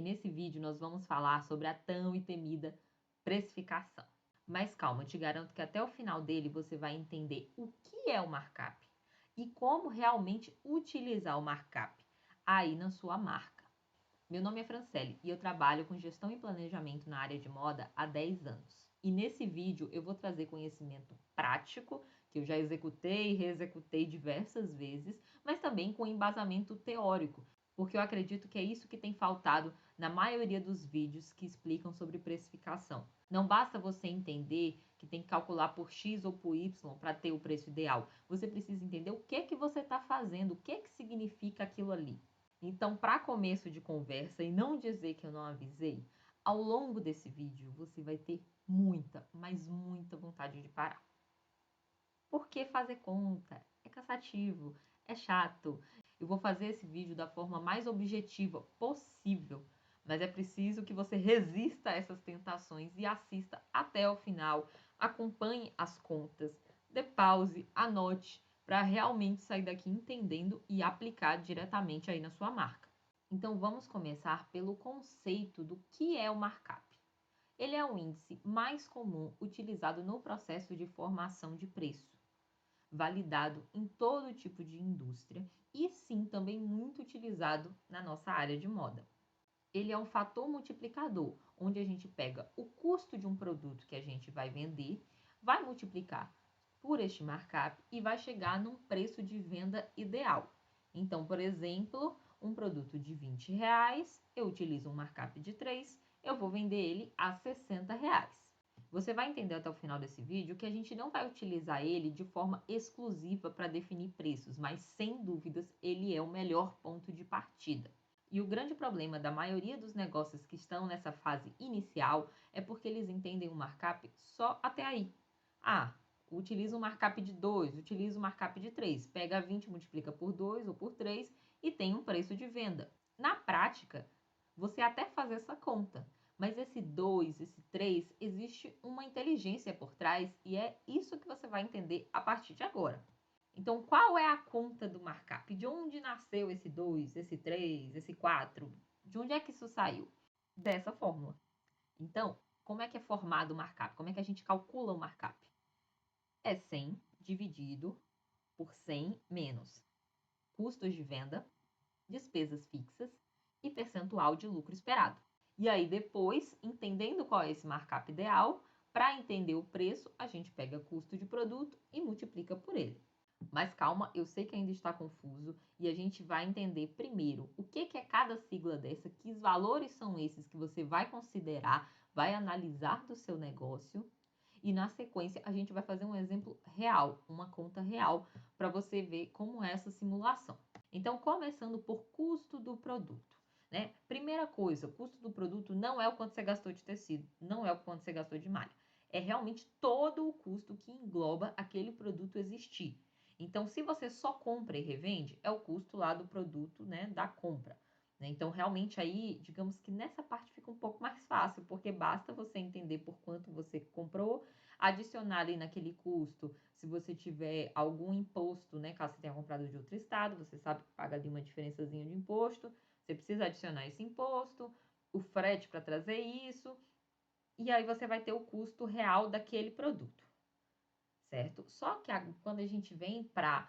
e nesse vídeo nós vamos falar sobre a tão e temida precificação. Mas calma, eu te garanto que até o final dele você vai entender o que é o markup e como realmente utilizar o markup aí na sua marca. Meu nome é Franciele e eu trabalho com gestão e planejamento na área de moda há 10 anos. E nesse vídeo eu vou trazer conhecimento prático, que eu já executei e reexecutei diversas vezes, mas também com embasamento teórico, porque eu acredito que é isso que tem faltado na maioria dos vídeos que explicam sobre precificação. Não basta você entender que tem que calcular por X ou por Y para ter o preço ideal. Você precisa entender o que você está fazendo, o que significa aquilo ali. Então, para começo de conversa, e não dizer que eu não avisei, ao longo desse vídeo você vai ter muita, mas muita vontade de parar. Porque fazer conta é cansativo, é chato. Eu vou fazer esse vídeo da forma mais objetiva possível, mas é preciso que você resista a essas tentações e assista até o final, acompanhe as contas, dê pause, anote, para realmente sair daqui entendendo e aplicar diretamente aí na sua marca. Então vamos começar pelo conceito do que é o markup. Ele é o índice mais comum utilizado no processo de formação de preço, validado em todo tipo de indústria e sim também muito utilizado na nossa área de moda. Ele é um fator multiplicador, onde a gente pega o custo de um produto que a gente vai vender, vai multiplicar por este markup e vai chegar num preço de venda ideal. Então, por exemplo, um produto de R$20, eu utilizo um markup de 3, eu vou vender ele a R$60. Você vai entender até o final desse vídeo que a gente não vai utilizar ele de forma exclusiva para definir preços, mas sem dúvidas ele é o melhor ponto de partida. E o grande problema da maioria dos negócios que estão nessa fase inicial é porque eles entendem o markup só até aí. Ah, utiliza um markup de 2, utiliza um markup de 3, pega 20, multiplica por 2 ou por 3 e tem um preço de venda. Na prática, você até faz essa conta, mas esse 2, esse 3, existe uma inteligência por trás e é isso que você vai entender a partir de agora. Então, qual é a conta do markup? De onde nasceu esse 2, esse 3, esse 4? De onde é que isso saiu? Dessa fórmula. Então, como é que é formado o markup? Como é que a gente calcula o markup? É 100 dividido por 100 menos custos de venda, despesas fixas e percentual de lucro esperado. E aí depois, entendendo qual é esse markup ideal, para entender o preço, a gente pega custo de produto e multiplica por ele. Mas calma, eu sei que ainda está confuso e a gente vai entender primeiro o que é cada sigla dessa, que valores são esses que você vai considerar, vai analisar do seu negócio e na sequência a gente vai fazer um exemplo real, uma conta real, para você ver como é essa simulação. Então, começando por custo do produto. Né? Primeira coisa, o custo do produto não é o quanto você gastou de tecido, não é o quanto você gastou de malha. É realmente todo o custo que engloba aquele produto existir. Então, se você só compra e revende, é o custo lá do produto, né, da compra. Então, realmente aí, digamos que nessa parte fica um pouco mais fácil, porque basta você entender por quanto você comprou, adicionar ali naquele custo, se você tiver algum imposto, né, caso você tenha comprado de outro estado, você sabe que paga ali uma diferençazinha de imposto, você precisa adicionar esse imposto, o frete para trazer isso, e aí você vai ter o custo real daquele produto, certo? Só que quando a gente vem para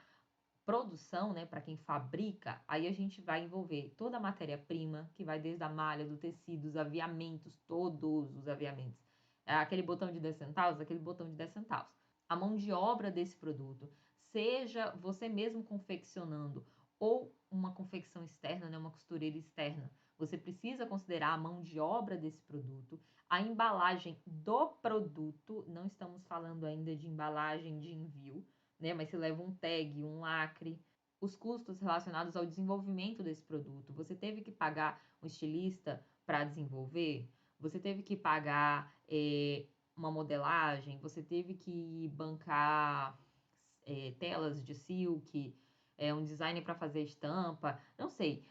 produção, né, para quem fabrica, aí a gente vai envolver toda a matéria-prima, que vai desde a malha, do tecido, os aviamentos, todos os aviamentos. Aquele botão de 10 centavos, aquele botão de 10 centavos. A mão de obra desse produto, seja você mesmo confeccionando ou uma confecção externa, né, uma costureira externa, você precisa considerar a mão de obra desse produto, a embalagem do produto, não estamos falando ainda de embalagem de envio, né? Mas se leva um tag, um lacre, os custos relacionados ao desenvolvimento desse produto. Você teve que pagar um estilista para desenvolver, você teve que pagar uma modelagem, você teve que bancar telas de silk, um designer para fazer estampa, não sei.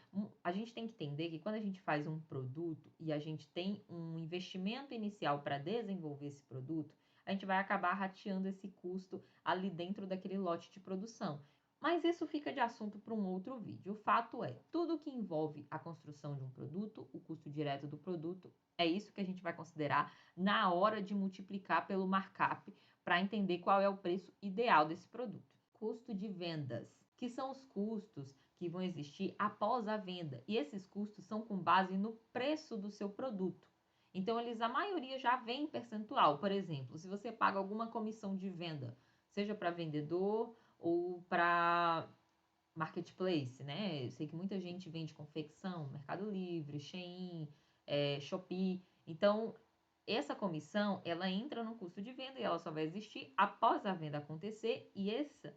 A gente tem que entender que quando a gente faz um produto e a gente tem um investimento inicial para desenvolver esse produto, a gente vai acabar rateando esse custo ali dentro daquele lote de produção. Mas isso fica de assunto para um outro vídeo. O fato é, tudo que envolve a construção de um produto, o custo direto do produto, é isso que a gente vai considerar na hora de multiplicar pelo markup para entender qual é o preço ideal desse produto. Custo de vendas, que são os custos que vão existir após a venda. E esses custos são com base no preço do seu produto. Então, a maioria já vem em percentual. Por exemplo, se você paga alguma comissão de venda, seja para vendedor ou para marketplace, né? Eu sei que muita gente vende confecção, Mercado Livre, Shein, Shopee. Então, essa comissão, ela entra no custo de venda e ela só vai existir após a venda acontecer, e esse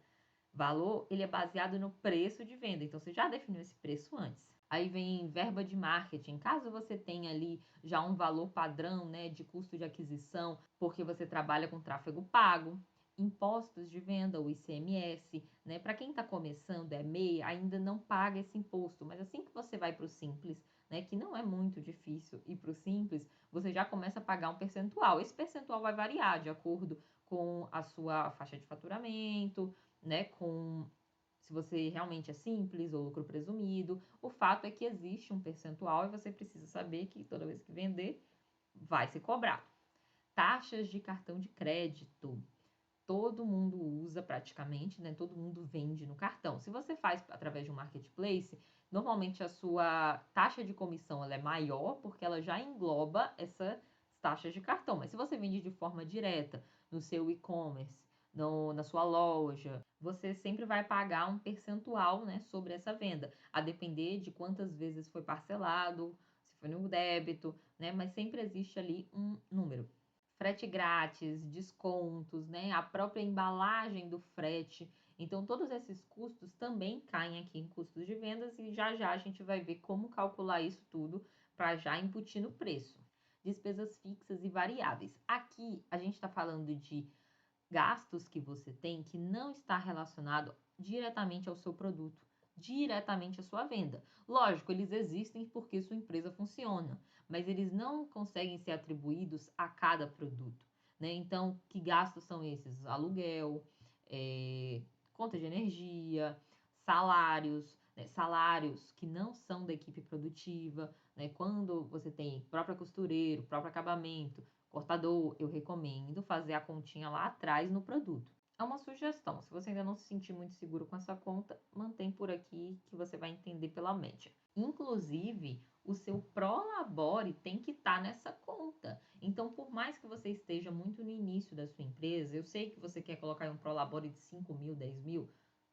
valor, ele é baseado no preço de venda. Então, você já definiu esse preço antes. Aí vem verba de marketing. Caso você tenha ali já um valor padrão, né, de custo de aquisição, porque você trabalha com tráfego pago, impostos de venda, o ICMS, né? Para quem está começando, é MEI, ainda não paga esse imposto, mas assim que você vai para o Simples, né, que não é muito difícil ir para o Simples, você já começa a pagar um percentual. Esse percentual vai variar de acordo com a sua faixa de faturamento, né, com se você realmente é simples ou lucro presumido. O fato é que existe um percentual e você precisa saber que toda vez que vender, vai ser cobrado. Taxas de cartão de crédito. Todo mundo usa praticamente, né? Todo mundo vende no cartão. Se você faz através de um marketplace, normalmente a sua taxa de comissão ela é maior porque ela já engloba essas taxas de cartão. Mas se você vende de forma direta no seu e-commerce, na sua loja, você sempre vai pagar um percentual, né, sobre essa venda, a depender de quantas vezes foi parcelado, se foi no débito, né? Mas sempre existe ali um número. Frete grátis, descontos, né? A própria embalagem do frete. Então, todos esses custos também caem aqui em custos de vendas e já já a gente vai ver como calcular isso tudo para já imputir no preço. Despesas fixas e variáveis. Aqui a gente está falando de gastos que você tem que não está relacionado diretamente ao seu produto, diretamente à sua venda. Lógico, eles existem porque sua empresa funciona, mas eles não conseguem ser atribuídos a cada produto, né? Então, que gastos são esses? Aluguel, conta de energia, salários, né? Salários que não são da equipe produtiva, né? Quando você tem próprio costureiro, próprio acabamento, cortador, eu recomendo fazer a continha lá atrás no produto. É uma sugestão, se você ainda não se sentir muito seguro com essa conta, mantém por aqui que você vai entender pela média. Inclusive, o seu Prolabore tem que estar nessa conta. Então, por mais que você esteja muito no início da sua empresa, eu sei que você quer colocar um Prolabore de 5 mil, 10 mil,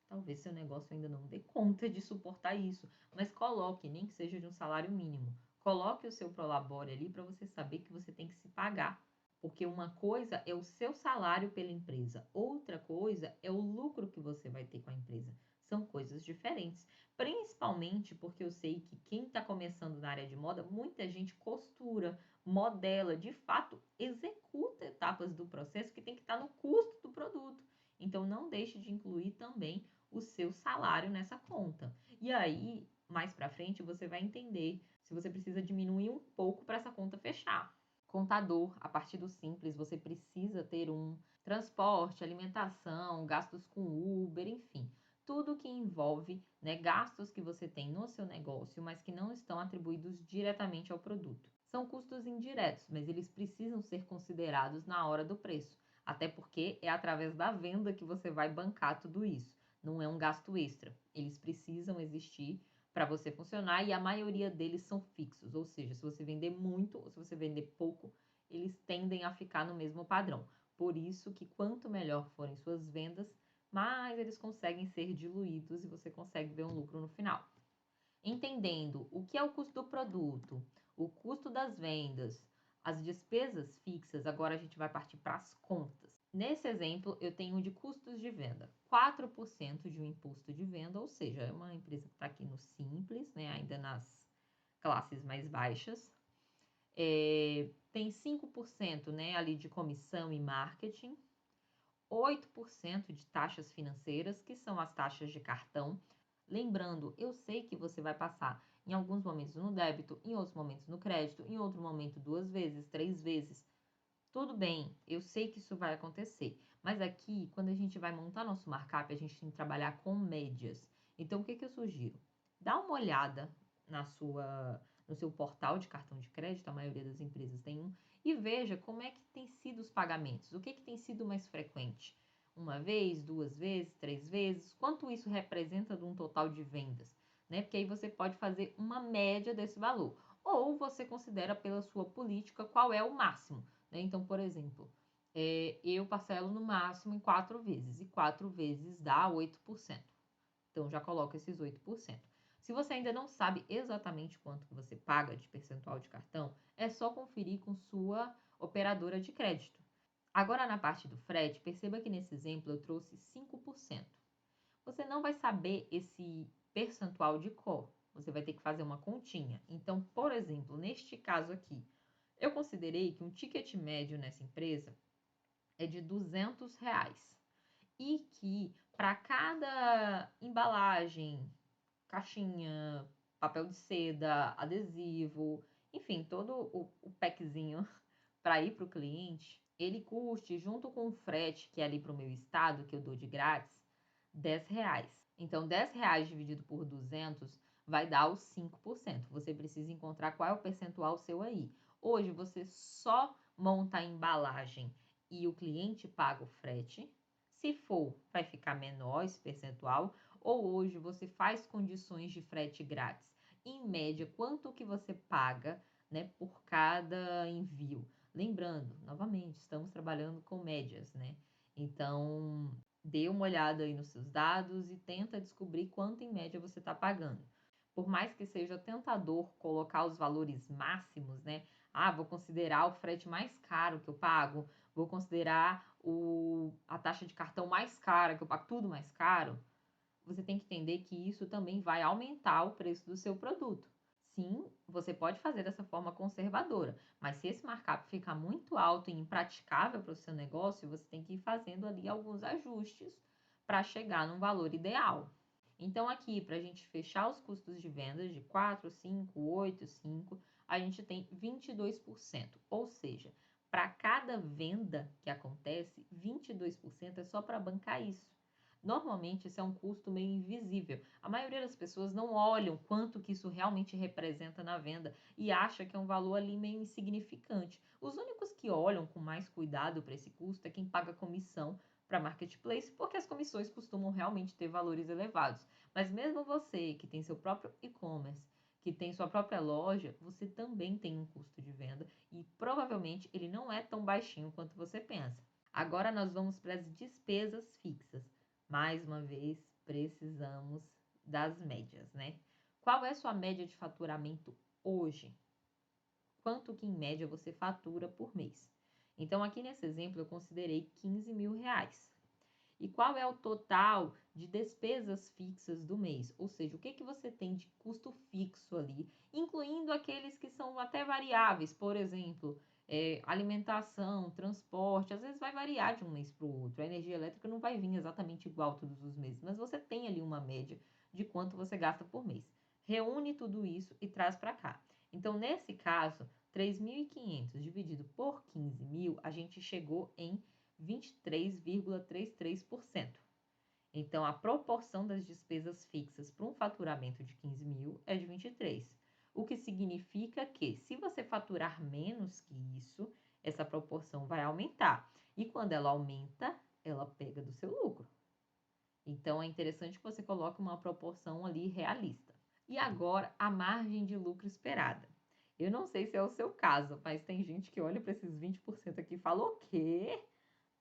talvez seu negócio ainda não dê conta de suportar isso, mas coloque, nem que seja de um salário mínimo. Coloque o seu Prolabore ali para você saber que você tem que se pagar. Porque uma coisa é o seu salário pela empresa, outra coisa é o lucro que você vai ter com a empresa. São coisas diferentes. Principalmente porque eu sei que quem está começando na área de moda, muita gente costura, modela, de fato, executa etapas do processo que tem que estar no custo do produto. Então, não deixe de incluir também o seu salário nessa conta. E aí, mais para frente, você vai entender se você precisa diminuir um pouco para essa conta fechar. Contador, a partir do simples, você precisa ter um transporte, alimentação, gastos com Uber, enfim, tudo que envolve, né, gastos que você tem no seu negócio, mas que não estão atribuídos diretamente ao produto. São custos indiretos, mas eles precisam ser considerados na hora do preço, até porque é através da venda que você vai bancar tudo isso. Não é um gasto extra. Eles precisam existir para você funcionar e a maioria deles são fixos, ou seja, se você vender muito ou se você vender pouco, eles tendem a ficar no mesmo padrão. Por isso que quanto melhor forem suas vendas, mais eles conseguem ser diluídos e você consegue ver um lucro no final. Entendendo o que é o custo do produto, o custo das vendas, as despesas fixas, agora a gente vai partir para as contas. Nesse exemplo, eu tenho de custos de venda, 4% de um imposto de venda, ou seja, é uma empresa que está aqui no simples, né, ainda nas classes mais baixas. Tem 5%, né, ali de comissão e marketing, 8% de taxas financeiras, que são as taxas de cartão. Lembrando, eu sei que você vai passar em alguns momentos no débito, em outros momentos no crédito, em outro momento 2 vezes, 3 vezes. Tudo bem, eu sei que isso vai acontecer, mas aqui, quando a gente vai montar nosso markup, a gente tem que trabalhar com médias. Então, o que que eu sugiro? Dá uma olhada no seu portal de cartão de crédito, a maioria das empresas tem um, e veja como é que tem sido os pagamentos, o que que tem sido mais frequente. Uma vez, duas vezes, três vezes, quanto isso representa de um total de vendas, né? Porque aí você pode fazer uma média desse valor, ou você considera pela sua política qual é o máximo, né? Então, por exemplo, eu parcelo no máximo em 4 vezes, e 4 vezes dá 8%. Então, já coloca esses 8%. Se você ainda não sabe exatamente quanto que você paga de percentual de cartão, é só conferir com sua operadora de crédito. Agora, na parte do frete, perceba que nesse exemplo eu trouxe 5%. Você não vai saber esse percentual de cor. Você vai ter que fazer uma continha. Então, por exemplo, neste caso aqui, eu considerei que um ticket médio nessa empresa é de R$ 200 e que para cada embalagem, caixinha, papel de seda, adesivo, enfim, todo o packzinho para ir para o cliente, ele custe, junto com o frete, que é ali para o meu estado, que eu dou de grátis, R$ 10. Então, R$ 10 dividido por 200 vai dar os 5%. Você precisa encontrar qual é o percentual seu aí. Hoje, você só monta a embalagem e o cliente paga o frete. Se for, vai ficar menor esse percentual. Ou hoje, você faz condições de frete grátis. Em média, quanto que você paga, né, por cada envio? Lembrando, novamente, estamos trabalhando com médias, né? Então, dê uma olhada aí nos seus dados e tenta descobrir quanto em média você está pagando. Por mais que seja tentador colocar os valores máximos, né? Ah, vou considerar o frete mais caro que eu pago, vou considerar a taxa de cartão mais cara que eu pago, tudo mais caro. Você tem que entender que isso também vai aumentar o preço do seu produto. Sim, você pode fazer dessa forma conservadora, mas se esse markup ficar muito alto e impraticável para o seu negócio, você tem que ir fazendo ali alguns ajustes para chegar num valor ideal. Então, aqui, para a gente fechar os custos de vendas de 4, 5, 8, 5, a gente tem 22%. Ou seja, para cada venda que acontece, 22% é só para bancar isso. Normalmente, isso é um custo meio invisível. A maioria das pessoas não olham quanto que isso realmente representa na venda e acha que é um valor ali meio insignificante. Os únicos que olham com mais cuidado para esse custo é quem paga comissão para marketplace, porque as comissões costumam realmente ter valores elevados. Mas mesmo você que tem seu próprio e-commerce, que tem sua própria loja, você também tem um custo de venda e provavelmente ele não é tão baixinho quanto você pensa. Agora nós vamos para as despesas fixas. Mais uma vez, precisamos das médias, né? Qual é a sua média de faturamento hoje? Quanto que em média você fatura por mês? Então, aqui nesse exemplo, eu considerei R$ 15.000. E qual é o total de despesas fixas do mês? Ou seja, o que que você tem de custo fixo ali, incluindo aqueles que são até variáveis, por exemplo, alimentação, transporte, às vezes vai variar de um mês para o outro. A energia elétrica não vai vir exatamente igual todos os meses, mas você tem ali uma média de quanto você gasta por mês. Reúne tudo isso e traz para cá. Então, nesse caso, 3.500 dividido por 15.000, a gente chegou em 23,33%. Então, a proporção das despesas fixas para um faturamento de 15.000 é de 23. O que significa que, se você faturar menos que isso, essa proporção vai aumentar. E quando ela aumenta, ela pega do seu lucro. Então, é interessante que você coloque uma proporção ali realista. E agora, a margem de lucro esperada. Eu não sei se é o seu caso, mas tem gente que olha para esses 20% aqui e fala: o quê?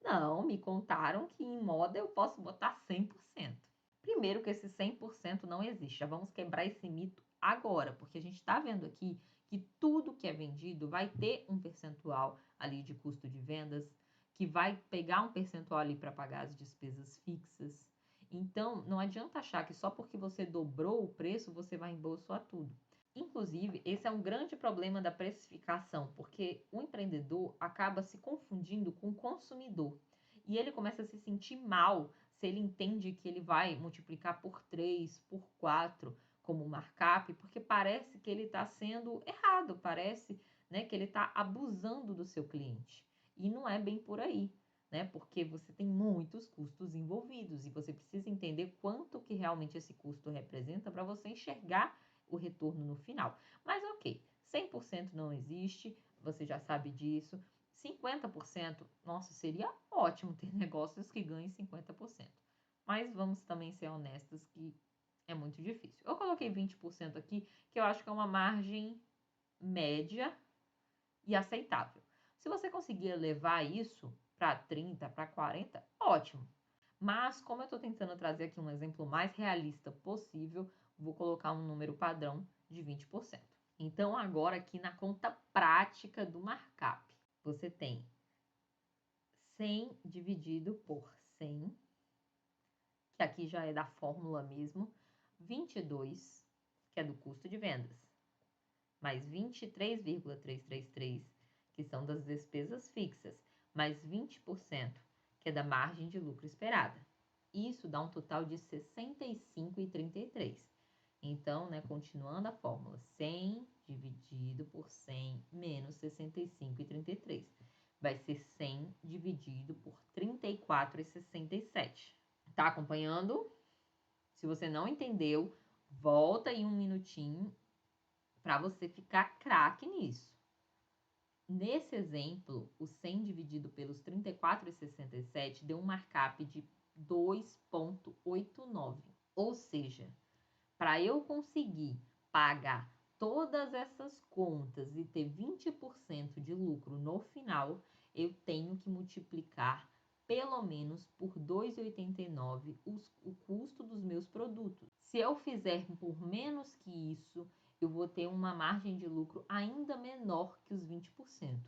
Não, me contaram que em moda eu posso botar 100%. Primeiro que esse 100% não existe. Já vamos quebrar esse mito agora, porque a gente está vendo aqui que tudo que é vendido vai ter um percentual ali de custo de vendas, que vai pegar um percentual ali para pagar as despesas fixas. Então, não adianta achar que só porque você dobrou o preço, você vai embolsar tudo. Inclusive, esse é um grande problema da precificação, porque o empreendedor acaba se confundindo com o consumidor. E ele começa a se sentir mal se ele entende que ele vai multiplicar por 3, por 4 como markup, porque parece que ele está sendo errado, parece, né, que ele está abusando do seu cliente. E não é bem por aí, né? Porque você tem muitos custos envolvidos e você precisa entender quanto que realmente esse custo representa para você enxergar o retorno no final. Mas ok, 100% não existe, você já sabe disso. 50%, nossa, seria ótimo ter negócios que ganhem 50%. Mas vamos também ser honestos que é muito difícil. Eu coloquei 20% aqui, que eu acho que é uma margem média e aceitável. Se você conseguir levar isso para 30, para 40, ótimo. Mas como eu estou tentando trazer aqui um exemplo mais realista possível, vou colocar um número padrão de 20%. Então agora aqui na conta prática do markup, você tem 100 dividido por 100, que aqui já é da fórmula mesmo, 22, que é do custo de vendas, mais 23,333, que são das despesas fixas, mais 20%, que é da margem de lucro esperada. Isso dá um total de 65,33. Então, né, continuando a fórmula, 100 dividido por 100 menos 65,33. Vai ser 100 dividido por 34,67. Tá acompanhando? Se você não entendeu, volta aí um minutinho para você ficar craque nisso. Nesse exemplo, o 100 dividido pelos 34,67 deu um markup de 2,89. Ou seja, para eu conseguir pagar todas essas contas e ter 20% de lucro no final, eu tenho que multiplicar pelo menos por 2,89 o custo dos meus produtos. Se eu fizer por menos que isso, eu vou ter uma margem de lucro ainda menor que os 20%.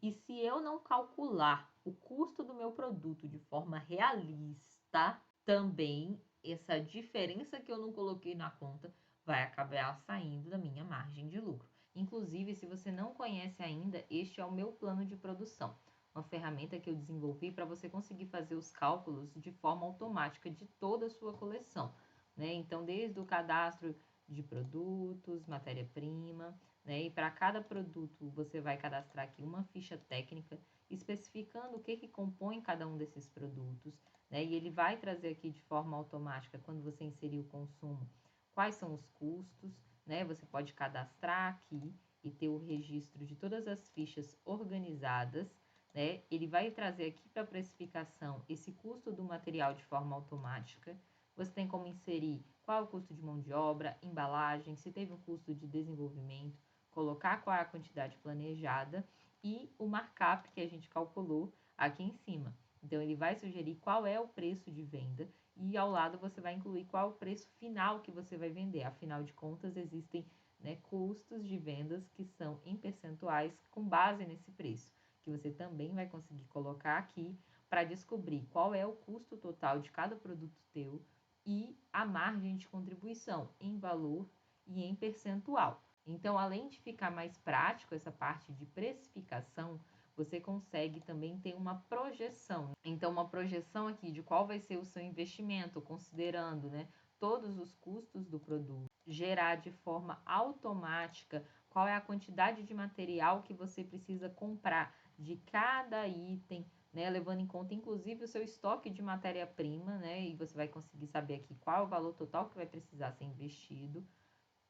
E se eu não calcular o custo do meu produto de forma realista, também essa diferença que eu não coloquei na conta vai acabar saindo da minha margem de lucro. Inclusive, se você não conhece ainda, este é o meu plano de produção, uma ferramenta que eu desenvolvi para você conseguir fazer os cálculos de forma automática de toda a sua coleção, né? Então, desde o cadastro de produtos, matéria-prima, né? E para cada produto você vai cadastrar aqui uma ficha técnica especificando o que compõe cada um desses produtos, né? E ele vai trazer aqui de forma automática, quando você inserir o consumo, quais são os custos, né? Você pode cadastrar aqui e ter o registro de todas as fichas organizadas, né? Ele vai trazer aqui para a precificação esse custo do material de forma automática. Você tem como inserir qual é o custo de mão de obra, embalagem, se teve um custo de desenvolvimento, colocar qual é a quantidade planejada e o markup que a gente calculou aqui em cima. Então, ele vai sugerir qual é o preço de venda e ao lado você vai incluir qual é o preço final que você vai vender. Afinal de contas, existem, né, custos de vendas que são em percentuais com base nesse preço, que você também vai conseguir colocar aqui para descobrir qual é o custo total de cada produto teu e a margem de contribuição em valor e em percentual. Então, além de ficar mais prático essa parte de precificação, você consegue também ter uma projeção. Então, uma projeção aqui de qual vai ser o seu investimento, considerando, né, todos os custos do produto, gerar de forma automática qual é a quantidade de material que você precisa comprar de cada item, né, levando em conta inclusive o seu estoque de matéria-prima, né, e você vai conseguir saber aqui qual é o valor total que vai precisar ser investido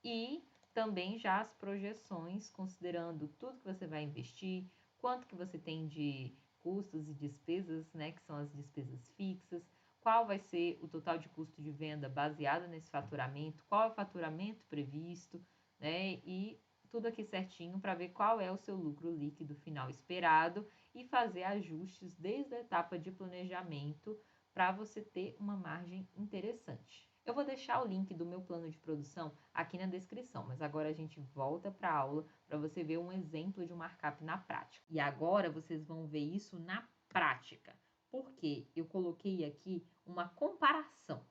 e também já as projeções, considerando tudo que você vai investir, quanto que você tem de custos e despesas, né, que são as despesas fixas, qual vai ser o total de custo de venda baseado nesse faturamento, qual é o faturamento previsto, né, e tudo aqui certinho para ver qual é o seu lucro líquido final esperado e fazer ajustes desde a etapa de planejamento para você ter uma margem interessante. Eu vou deixar o link do meu plano de produção aqui na descrição, mas agora a gente volta para a aula para você ver um exemplo de um markup na prática. E agora vocês vão ver isso na prática, porque eu coloquei aqui uma comparação.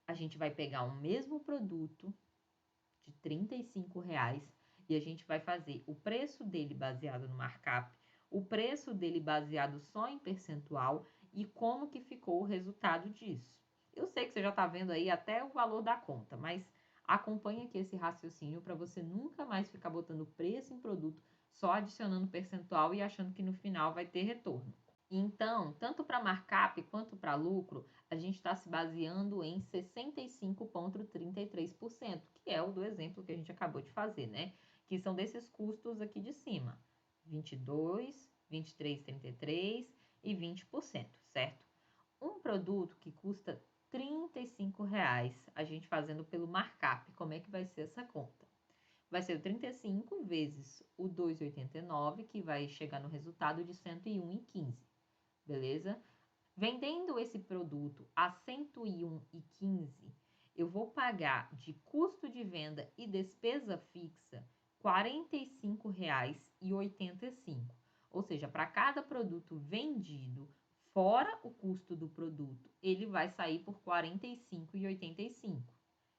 A gente vai pegar o mesmo produto de R$ 35 e a gente vai fazer o preço dele baseado no markup, o preço dele baseado só em percentual e como que ficou o resultado disso. Eu sei que você já está vendo aí até o valor da conta, mas acompanhe aqui esse raciocínio para você nunca mais ficar botando preço em produto só adicionando percentual e achando que no final vai ter retorno. Então, tanto para markup quanto para lucro, a gente está se baseando em 65,33%, que é o do exemplo que a gente acabou de fazer, né? Que são desses custos aqui de cima, 22, 23,33 e 20%, certo? Um produto que custa R$ 35, a gente fazendo pelo markup, como é que vai ser essa conta? Vai ser o 35 vezes o 2,89, que vai chegar no resultado de 101,15, beleza? Vendendo esse produto a 101,15, eu vou pagar de custo de venda e despesa fixa R$ 45,85. Ou seja, para cada produto vendido, fora o custo do produto, ele vai sair por R$ 45,85.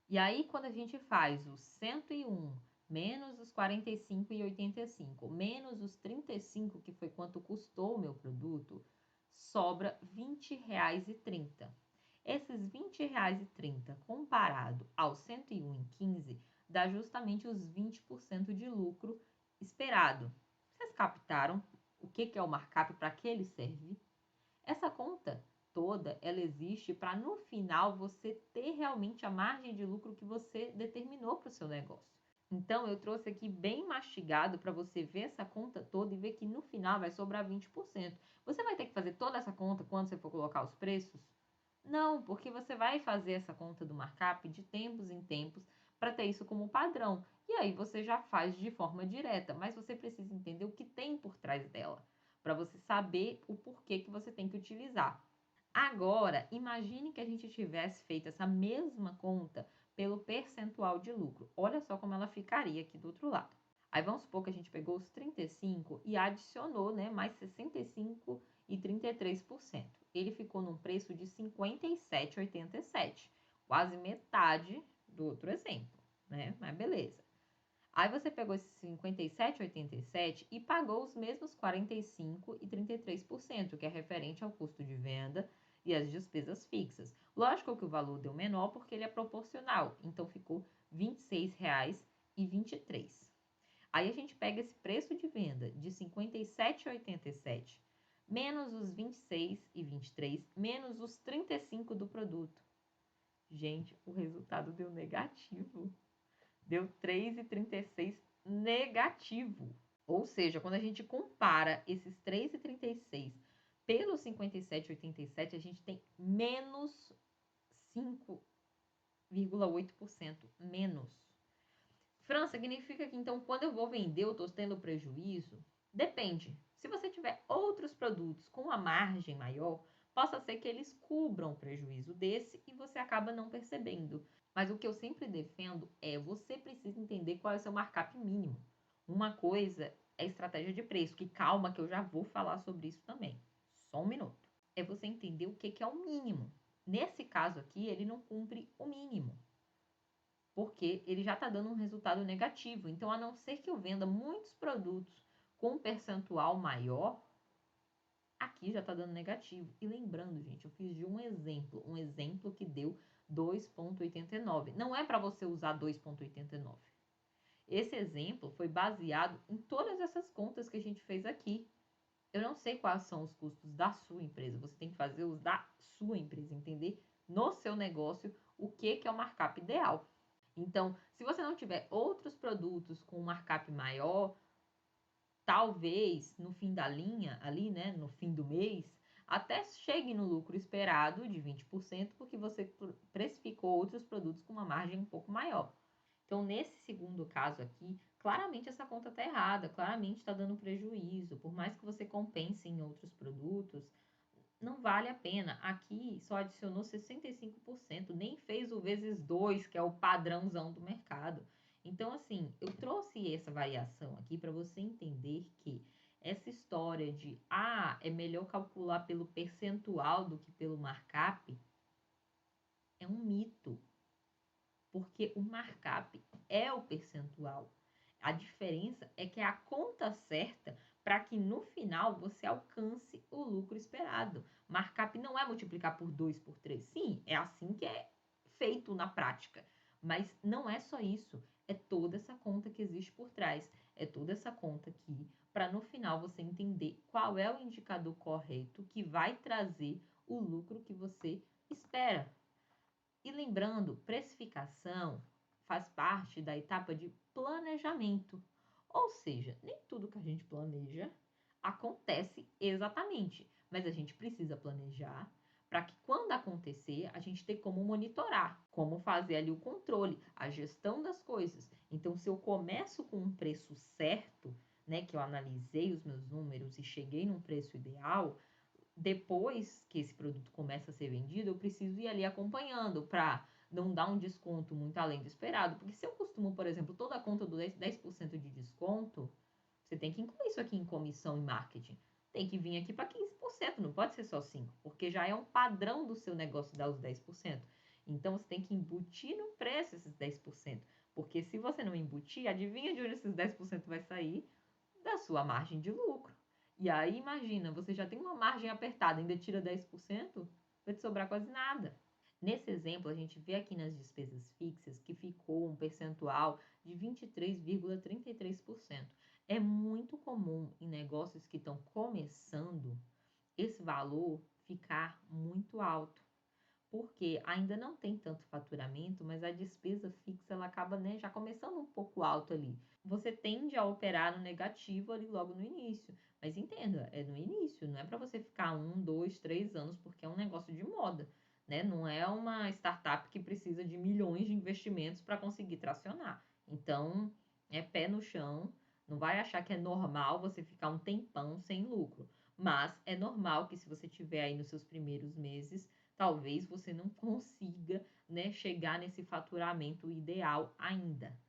E aí, quando a gente faz os 101 menos os 45,85 menos os 35, que foi quanto custou o meu produto, sobra R$ 20,30. Esses R$ 20,30 comparado aos 101,15 dá justamente os 20% de lucro esperado. Vocês captaram o que é o markup, para que ele serve? Essa conta toda, ela existe para no final você ter realmente a margem de lucro que você determinou para o seu negócio. Então, eu trouxe aqui bem mastigado para você ver essa conta toda e ver que no final vai sobrar 20%. Você vai ter que fazer toda essa conta quando você for colocar os preços? Não, porque você vai fazer essa conta do markup de tempos em tempos para ter isso como padrão. E aí você já faz de forma direta, mas você precisa entender o que tem por trás dela, para você saber o porquê que você tem que utilizar. Agora, imagine que a gente tivesse feito essa mesma conta pelo percentual de lucro. Olha só como ela ficaria aqui do outro lado. Aí vamos supor que a gente pegou os 35 e adicionou, né, mais 65,33%. Ele ficou num preço de R$ 57,87, quase metade do outro exemplo, né? Mas beleza. Aí você pegou esse 57,87 e pagou os mesmos 45,33%, que é referente ao custo de venda e as despesas fixas. Lógico que o valor deu menor porque ele é proporcional, então ficou R$ 26,23. Aí a gente pega esse preço de venda de 57,87 menos os 26,23 menos os 35 do produto. Gente, o resultado deu negativo. Deu 3,36 negativo. Ou seja, quando a gente compara esses 3,36 pelo 57,87, a gente tem menos 5,8% menos. Fran, significa que então quando eu vou vender eu estou tendo prejuízo? Depende. Se você tiver outros produtos com uma margem maior, possa ser que eles cubram o prejuízo desse e você acaba não percebendo. Mas o que eu sempre defendo é você precisa entender qual é o seu markup mínimo. Uma coisa é estratégia de preço, que calma que eu já vou falar sobre isso também. Só um minuto. É você entender o que é o mínimo. Nesse caso aqui, ele não cumpre o mínimo, porque ele já está dando um resultado negativo. Então, a não ser que eu venda muitos produtos com um percentual maior, aqui já está dando negativo. E lembrando, gente, eu fiz de um exemplo que deu 2,89. Não é para você usar 2,89. Esse exemplo foi baseado em todas essas contas que a gente fez aqui. Eu não sei quais são os custos da sua empresa. Você tem que fazer os da sua empresa, entender no seu negócio o que é o markup ideal. Então, se você não tiver outros produtos com markup maior, talvez no fim da linha, ali, né, no fim do mês, até chegue no lucro esperado de 20%, porque você precificou outros produtos com uma margem um pouco maior. Então, nesse segundo caso aqui, claramente essa conta está errada, claramente está dando prejuízo. Por mais que você compense em outros produtos, não vale a pena. Aqui só adicionou 65%, nem fez o vezes 2, que é o padrãozão do mercado. Então, assim, eu trouxe essa variação aqui para você entender que essa história de, é melhor calcular pelo percentual do que pelo markup, é um mito. Porque o markup é o percentual. A diferença é que é a conta certa para que no final você alcance o lucro esperado. Markup não é multiplicar por 2, por 3. Sim, é assim que é feito na prática. Mas não é só isso. É toda essa conta que existe por trás. É toda essa conta que para no final você entender qual é o indicador correto que vai trazer o lucro que você espera. E lembrando, precificação faz parte da etapa de planejamento. Ou seja, nem tudo que a gente planeja acontece exatamente, mas a gente precisa planejar para que quando acontecer, a gente tenha como monitorar, como fazer ali o controle, a gestão das coisas. Então, se eu começo com um preço certo, né, que eu analisei os meus números e cheguei num preço ideal, depois que esse produto começa a ser vendido, eu preciso ir ali acompanhando para não dar um desconto muito além do esperado. Porque se eu costumo, por exemplo, toda a conta do 10% de desconto, você tem que incluir isso aqui em comissão e marketing. Tem que vir aqui para 15%, não pode ser só 5%, porque já é um padrão do seu negócio dar os 10%. Então, você tem que embutir no preço esses 10%. Porque se você não embutir, adivinha de onde esses 10% vai sair? Da sua margem de lucro. E aí, imagina, você já tem uma margem apertada, ainda tira 10%, vai te sobrar quase nada. Nesse exemplo, a gente vê aqui nas despesas fixas que ficou um percentual de 23,33%. É muito comum em negócios que estão começando esse valor ficar muito alto, porque ainda não tem tanto faturamento, mas a despesa fixa ela acaba, né, já começando um pouco alto ali. Você tende a operar no negativo ali logo no início, mas entenda, é no início, não é para você ficar 1, 2, 3 anos, porque é um negócio de moda, né? Não é uma startup que precisa de milhões de investimentos para conseguir tracionar. Então, é pé no chão, não vai achar que é normal você ficar um tempão sem lucro. Mas é normal que se você tiver aí nos seus primeiros meses, talvez você não consiga, né, chegar nesse faturamento ideal ainda.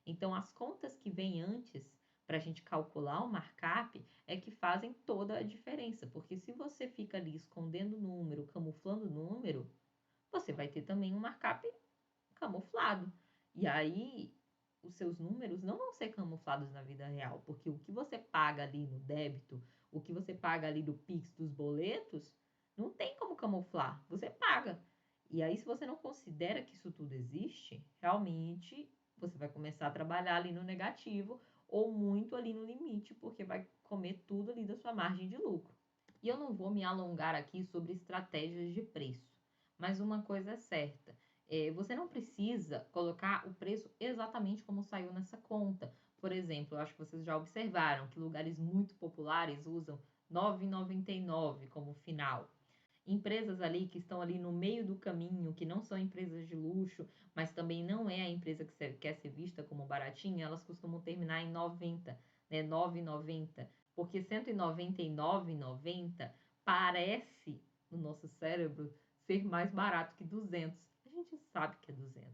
Então, as contas que vêm antes para a gente calcular o markup é que fazem toda a diferença, porque se você fica ali escondendo o número, camuflando o número, você vai ter também um markup camuflado. E aí, os seus números não vão ser camuflados na vida real, porque o que você paga ali no débito, o que você paga ali do Pix dos boletos, não tem como camuflar, você paga. E aí, se você não considera que isso tudo existe, realmente você vai começar a trabalhar ali no negativo ou muito ali no limite, porque vai comer tudo ali da sua margem de lucro. E eu não vou me alongar aqui sobre estratégias de preço, mas uma coisa é certa, você não precisa colocar o preço exatamente como saiu nessa conta. Por exemplo, eu acho que vocês já observaram que lugares muito populares usam R$ 9,99 como final. Empresas ali que estão ali no meio do caminho, que não são empresas de luxo, mas também não é a empresa que quer ser vista como baratinha, elas costumam terminar em 90, né, 9,90, porque 199,90 parece no nosso cérebro ser mais barato que 200. A gente sabe que é 200.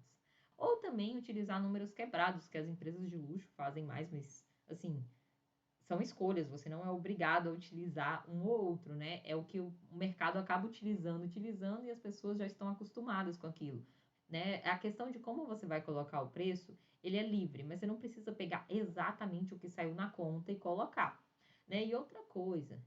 Ou também utilizar números quebrados, que as empresas de luxo fazem mais, mas assim, são escolhas, você não é obrigado a utilizar um ou outro, né? É o que o mercado acaba utilizando e as pessoas já estão acostumadas com aquilo, né? A questão de como você vai colocar o preço, ele é livre, mas você não precisa pegar exatamente o que saiu na conta e colocar, né? E outra coisa,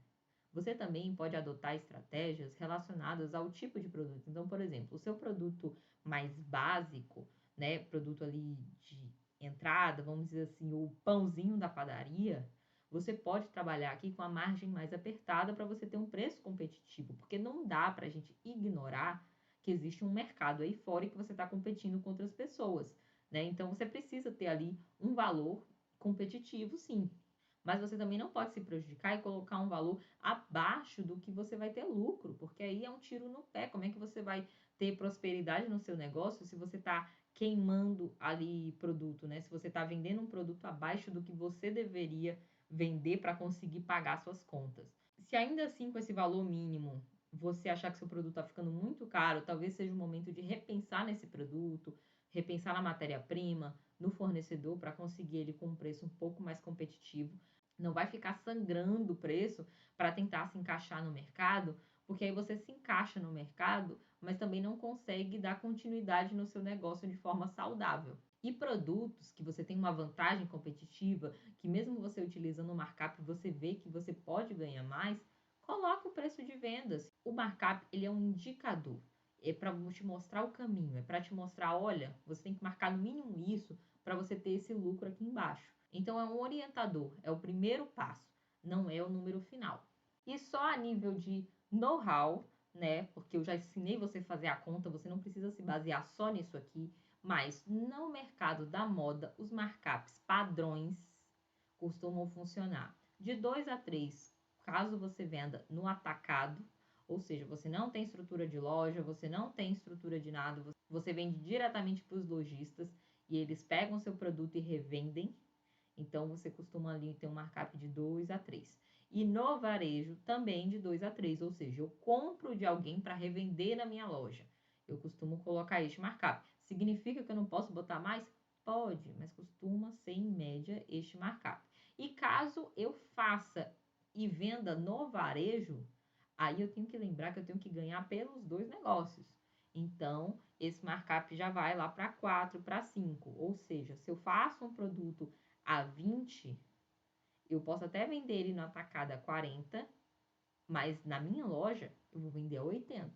você também pode adotar estratégias relacionadas ao tipo de produto. Então, por exemplo, o seu produto mais básico, né, produto ali de entrada, vamos dizer assim, o pãozinho da padaria, você pode trabalhar aqui com a margem mais apertada para você ter um preço competitivo, porque não dá para a gente ignorar que existe um mercado aí fora e que você está competindo com outras pessoas, né? Então você precisa ter ali um valor competitivo, sim. Mas você também não pode se prejudicar e colocar um valor abaixo do que você vai ter lucro, porque aí é um tiro no pé. Como é que você vai ter prosperidade no seu negócio se você está queimando ali produto, né? Se você está vendendo um produto abaixo do que você deveria vender para conseguir pagar suas contas. Se ainda assim, com esse valor mínimo, você achar que seu produto está ficando muito caro, talvez seja o momento de repensar nesse produto, repensar na matéria-prima, no fornecedor, para conseguir ele com um preço um pouco mais competitivo. Não vai ficar sangrando o preço para tentar se encaixar no mercado, porque aí você se encaixa no mercado, mas também não consegue dar continuidade no seu negócio de forma saudável. E produtos que você tem uma vantagem competitiva, que mesmo você utilizando o markup, você vê que você pode ganhar mais, coloque o preço de vendas. O markup, ele é um indicador, é para te mostrar o caminho, é para te mostrar, olha, você tem que marcar no mínimo isso para você ter esse lucro aqui embaixo. Então é um orientador, é o primeiro passo. não é o número final. E só a nível de know-how, né? Porque eu já ensinei você a fazer a conta, você não precisa se basear só nisso aqui, mas no mercado da moda, os markups padrões costumam funcionar de 2 a 3, caso você venda no atacado, ou seja, você não tem estrutura de loja, você não tem estrutura de nada, você vende diretamente para os lojistas e eles pegam seu produto e revendem. Então, você costuma ali ter um markup de 2 a 3. E no varejo, também de 2 a 3, ou seja, eu compro de alguém para revender na minha loja. Eu costumo colocar este markup. Significa que eu não posso botar mais? Pode, mas costuma ser em média este markup. E caso eu faça e venda no varejo, aí eu tenho que lembrar que eu tenho que ganhar pelos dois negócios. Então, esse markup já vai lá para 4, para 5. Ou seja, se eu faço um produto a 20, eu posso até vender ele no atacado a 40, mas na minha loja eu vou vender a 80.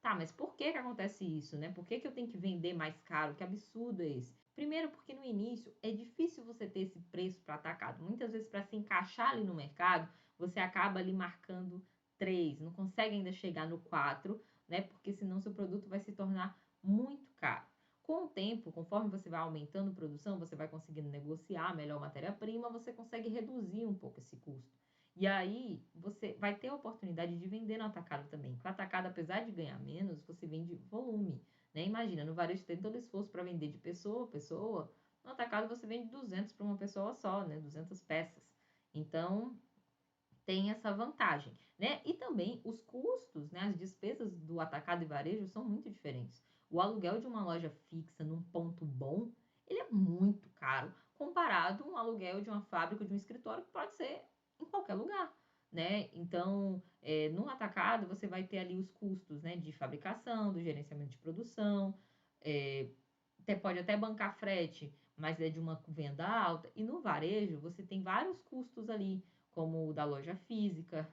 Tá, mas por que que acontece isso, né? Por que que eu tenho que vender mais caro? Que absurdo é esse? Primeiro, porque no início é difícil você ter esse preço para atacado. Muitas vezes, para se encaixar ali no mercado, você acaba ali marcando 3, não consegue ainda chegar no 4, né? Porque senão seu produto vai se tornar muito caro. Com o tempo, conforme você vai aumentando a produção, você vai conseguindo negociar melhor matéria-prima, você consegue reduzir um pouco esse custo. E aí, você vai ter a oportunidade de vender no atacado também. Com o atacado, apesar de ganhar menos, você vende volume, né? Imagina, no varejo tem todo esforço para vender de pessoa a pessoa. No atacado, você vende 200 para uma pessoa só, né? 200 peças. Então, tem essa vantagem, né? E também os custos, né? As despesas do atacado e varejo são muito diferentes. O aluguel de uma loja fixa num ponto bom, ele é muito caro comparado a um aluguel de uma fábrica, de um escritório que pode ser em qualquer lugar, né? Então, no atacado você vai ter ali os custos, né? De fabricação, do gerenciamento de produção, pode até bancar frete, mas é de uma venda alta. E no varejo você tem vários custos ali, como o da loja física,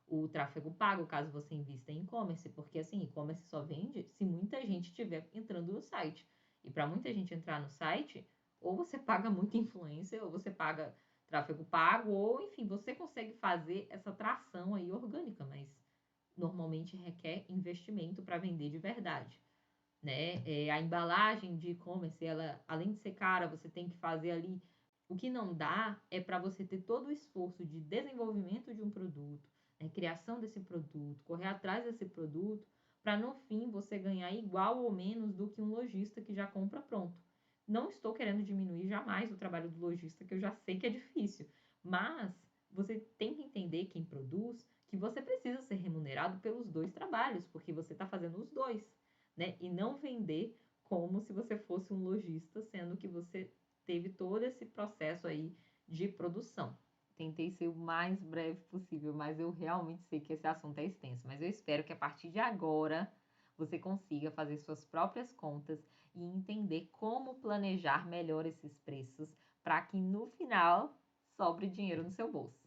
o tráfego pago, caso você invista em e-commerce, porque assim, e-commerce só vende se muita gente estiver entrando no site. E para muita gente entrar no site, ou você paga muita influência, ou você paga tráfego pago, ou enfim, você consegue fazer essa tração aí orgânica, mas normalmente requer investimento para vender de verdade, né? A embalagem de e-commerce, ela, além de ser cara, você tem que fazer ali. O que não dá é para você ter todo o esforço de desenvolvimento de um produto, né, criação desse produto, correr atrás desse produto, para no fim você ganhar igual ou menos do que um lojista que já compra pronto. Não estou querendo diminuir jamais o trabalho do lojista, que eu já sei que é difícil, mas você tem que entender, quem produz, que você precisa ser remunerado pelos dois trabalhos, porque você está fazendo os dois, né? E não vender como se você fosse um lojista, sendo que você teve todo esse processo aí de produção. Tentei ser o mais breve possível, mas eu realmente sei que esse assunto é extenso. Mas eu espero que a partir de agora você consiga fazer suas próprias contas e entender como planejar melhor esses preços para que no final sobre dinheiro no seu bolso.